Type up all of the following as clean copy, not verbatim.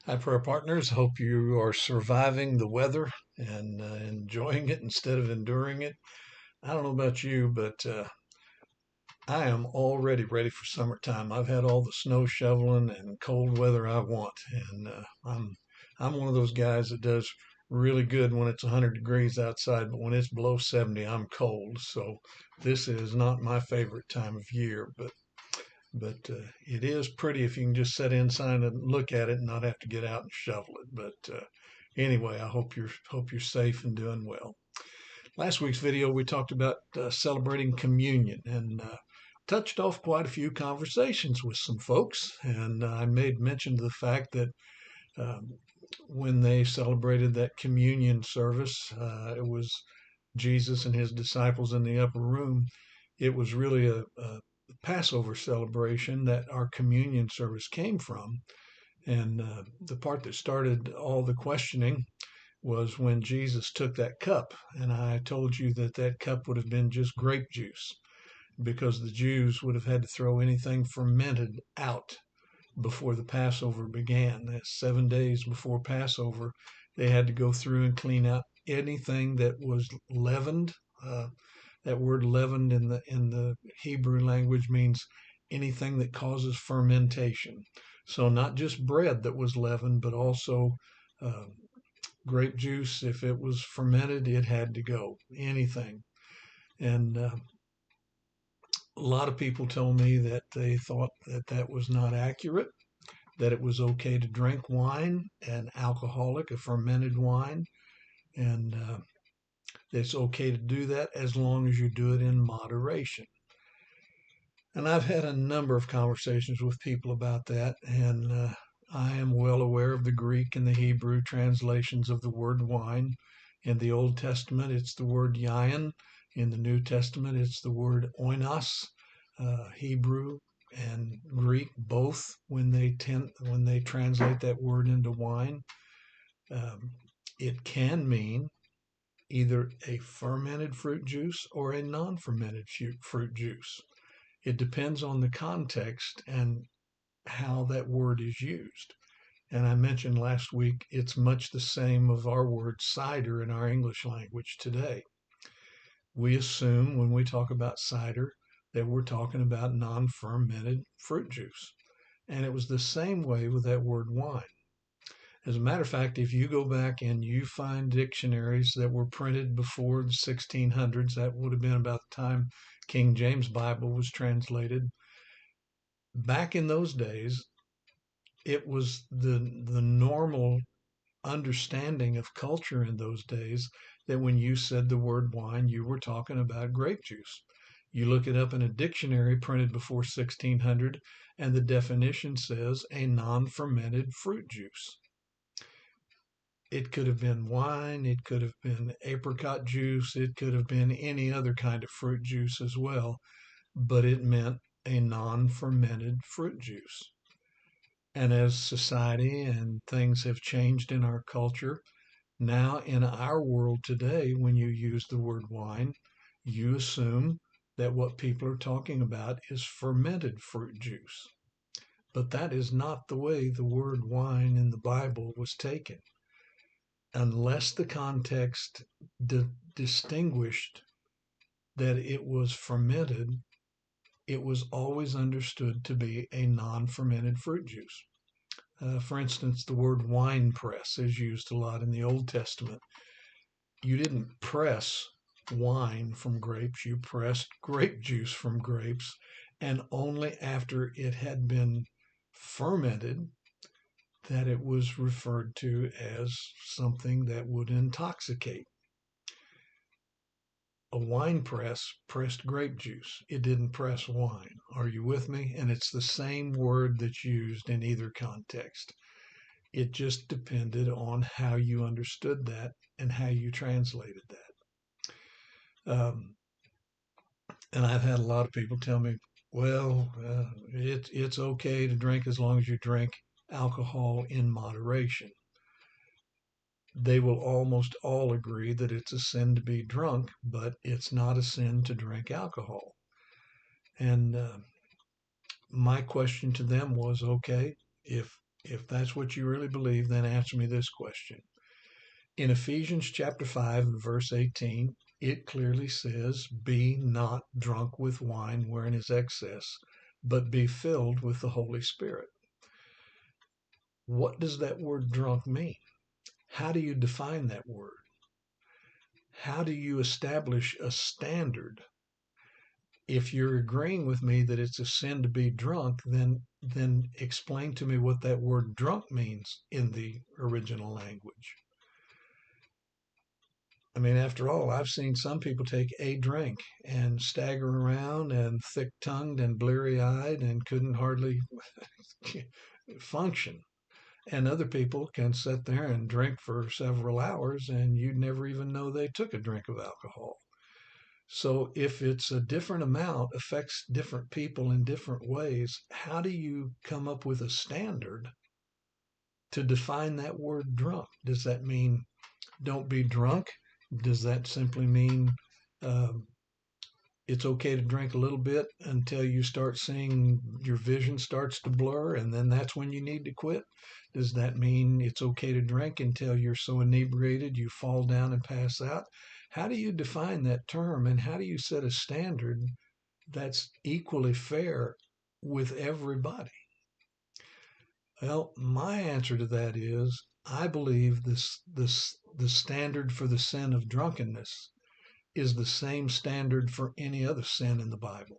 Hi, prayer partners. Hope you are surviving the weather and enjoying it instead of enduring it. I don't know about you, but I am already ready for summertime. I've had all the snow shoveling and cold weather I want, and I'm one of those guys that does really good when it's 100 degrees outside, but when it's below 70, I'm cold. So this is not my favorite time of year, but it is pretty if you can just sit inside and look at it and not have to get out and shovel it. But anyway, I hope you're safe and doing well. Last week's video we talked about celebrating communion and touched off quite a few conversations with some folks, and I made mention to the fact that um, when they celebrated that communion service, it was Jesus and his disciples in the upper room. It was really a Passover celebration that our communion service came from. And the part that started all the questioning was when Jesus took that cup. And I told you that that cup would have been just grape juice because the Jews would have had to throw anything fermented out before the Passover began. That's 7 days before Passover. They had to go through and clean out anything that was leavened. That word leavened in the Hebrew language means anything that causes fermentation. So not just bread that was leavened, but also uh, grape juice. If it was fermented, it had to go. Anything. And a lot of people told me that they thought that that was not accurate, that it was okay to drink wine, an alcoholic, a fermented wine, and it's okay to do that as long as you do it in moderation. And I've had a number of conversations with people about that, and I am well aware of the Greek and the Hebrew translations of the word wine. In the Old Testament, it's the word yain. In the New Testament, it's the word oinos. Hebrew and Greek both, when they translate that word into wine, um, it can mean either a fermented fruit juice or a non-fermented fruit juice. It depends on the context and how that word is used. And I mentioned last week, it's much the same of our word cider in our English language today. We assume when we talk about cider that we're talking about non fermented fruit juice. And it was the same way with that word wine. As a matter of fact, if you go back and you find dictionaries that were printed before the 1600s, that would have been about the time King James Bible was translated. Back in those days, it was the normal understanding of culture in those days that when you said the word wine, you were talking about grape juice. You look it up in a dictionary printed before 1600, and the definition says a non fermented fruit juice. It could have been wine, it could have been apricot juice, it could have been any other kind of fruit juice as well, but it meant a non fermented fruit juice. And as society and things have changed in our culture, now in our world today, when you use the word wine, you assume that what people are talking about is fermented fruit juice. But that is not the way the word wine in the Bible was taken. Unless the context distinguished that it was fermented, it was always understood to be a non fermented fruit juice. For instance, the word wine press is used a lot in the Old Testament. You didn't press wine from grapes, you pressed grape juice from grapes, and only after it had been fermented that it was referred to as something that would intoxicate. A wine press pressed grape juice. It didn't press wine. Are you with me? And it's the same word that's used in either context. It just depended on how you understood that and how you translated that. And I've had a lot of people tell me, well, it's okay to drink as long as you drink alcohol in moderation. They will almost all agree that it's a sin to be drunk, but it's not a sin to drink alcohol. And my question to them was, okay, if If that's what you really believe, then answer me this question. In Ephesians chapter 5 and verse 18, it clearly says, "Be not drunk with wine wherein is excess, but be filled with the Holy Spirit." What does that word drunk mean? How do you define that word? How do you establish a standard? If you're agreeing with me that it's a sin to be drunk, then explain to me what that word drunk means in the original language. I mean, after all, I've seen some people take a drink and stagger around and thick-tongued and bleary-eyed and couldn't hardly function. And other people can sit there and drink for several hours and you'd never even know they took a drink of alcohol. So if it's a different amount, affects different people in different ways, how do you come up with a standard to define that word drunk? Does that mean don't be drunk? Does that simply mean uh, it's okay to drink a little bit until you start seeing your vision starts to blur and then that's when you need to quit? Does that mean it's okay to drink until you're so inebriated you fall down and pass out? How do you define that term and how do you set a standard that's equally fair with everybody? Well, my answer to that is I believe the standard for the sin of drunkenness is the same standard for any other sin in the Bible.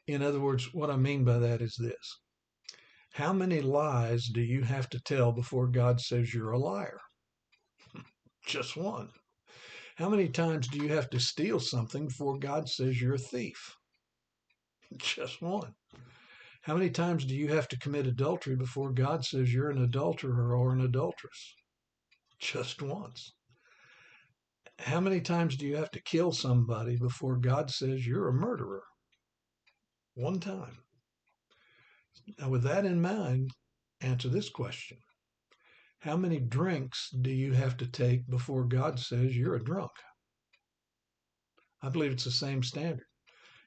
In other words, what I mean by that is this. How many lies do you have to tell before God says you're a liar? Just one. How many times do you have to steal something before God says you're a thief? Just one. How many times do you have to commit adultery before God says you're an adulterer or an adulteress? Just once. How many times do you have to kill somebody before God says you're a murderer? One time. Now, with that in mind, answer this question. How many drinks do you have to take before God says you're a drunk? I believe it's the same standard.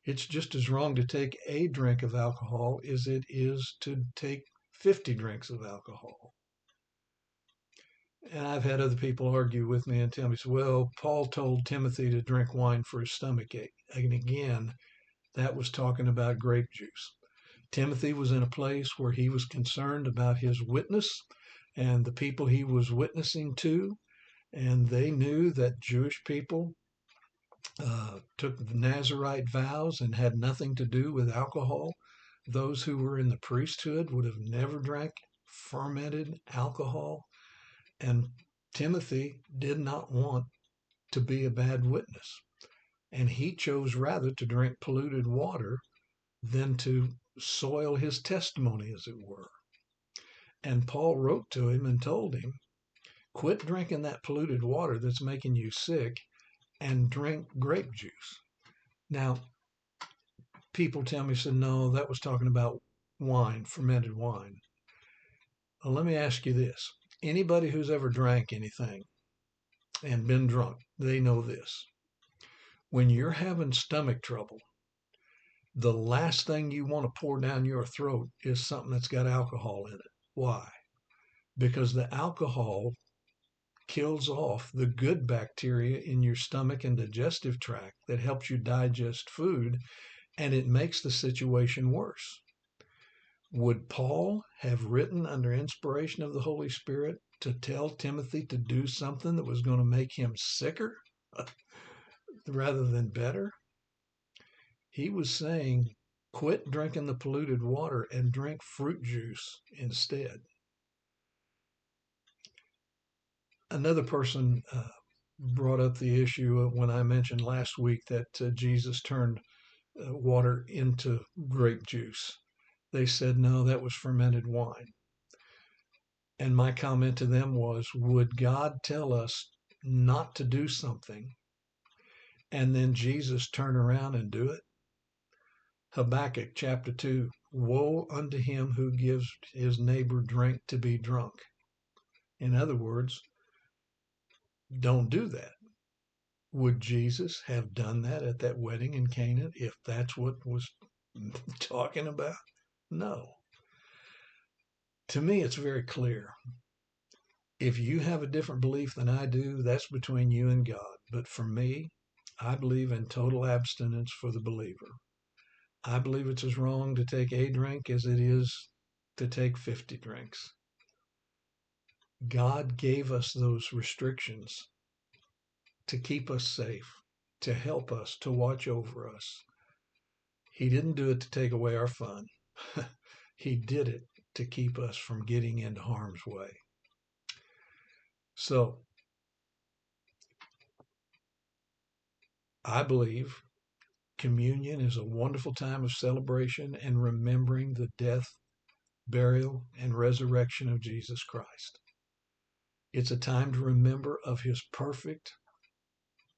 It's just as wrong to take a drink of alcohol as it is to take 50 drinks of alcohol. And I've had other people argue with me and tell me, well, Paul told Timothy to drink wine for his stomach ache. And again, that was talking about grape juice. Timothy was in a place where he was concerned about his witness and the people he was witnessing to. And they knew that Jewish people took the Nazarite vows and had nothing to do with alcohol. Those who were in the priesthood would have never drank fermented alcohol. And Timothy did not want to be a bad witness. And he chose rather to drink polluted water than to soil his testimony, as it were. And Paul wrote to him and told him, quit drinking that polluted water that's making you sick and drink grape juice. Now, people tell me, said, no, that was talking about wine, fermented wine. Well, let me ask you this. Anybody who's ever drank anything and been drunk, they know this. When you're having stomach trouble, the last thing you want to pour down your throat is something that's got alcohol in it. Why? Because the alcohol kills off the good bacteria in your stomach and digestive tract that helps you digest food, and it makes the situation worse. Would Paul have written under inspiration of the Holy Spirit to tell Timothy to do something that was going to make him sicker rather than better? He was saying, quit drinking the polluted water and drink fruit juice instead. Another person brought up the issue when I mentioned last week that Jesus turned water into grape juice. They said, no, that was fermented wine. And my comment to them was, would God tell us not to do something and then Jesus turn around and do it? Habakkuk chapter 2, woe unto him who gives his neighbor drink to be drunk. In other words, don't do that. Would Jesus have done that at that wedding in Cana if that's what was talking about? No. To me, it's very clear. If you have a different belief than I do, that's between you and God. But for me, I believe in total abstinence for the believer. I believe it's as wrong to take a drink as it is to take 50 drinks. God gave us those restrictions to keep us safe, to help us, to watch over us. He didn't do it to take away our fun. He did it to keep us from getting into harm's way. So I believe communion is a wonderful time of celebration and remembering the death, burial, and resurrection of Jesus Christ. It's a time to remember of his perfect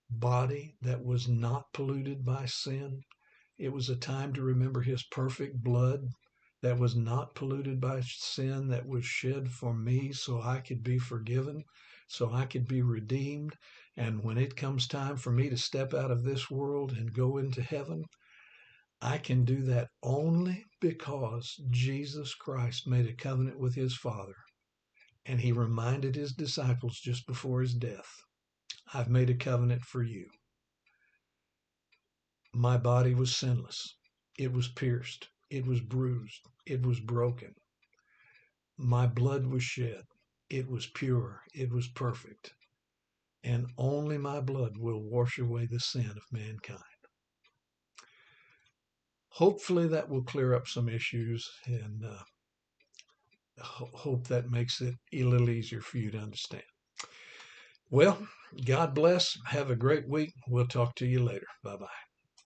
body that was not polluted by sin. It was a time to remember his perfect blood that was not polluted by sin, that was shed for me so I could be forgiven, so I could be redeemed. And when it comes time for me to step out of this world and go into heaven, I can do that only because Jesus Christ made a covenant with his Father. And he reminded his disciples just before his death, I've made a covenant for you. My body was sinless. It was pierced. It was bruised. It was broken. My blood was shed. It was pure. It was perfect. And only my blood will wash away the sin of mankind. Hopefully that will clear up some issues, and hope that makes it a little easier for you to understand. Well, God bless. Have a great week. We'll talk to you later. Bye-bye.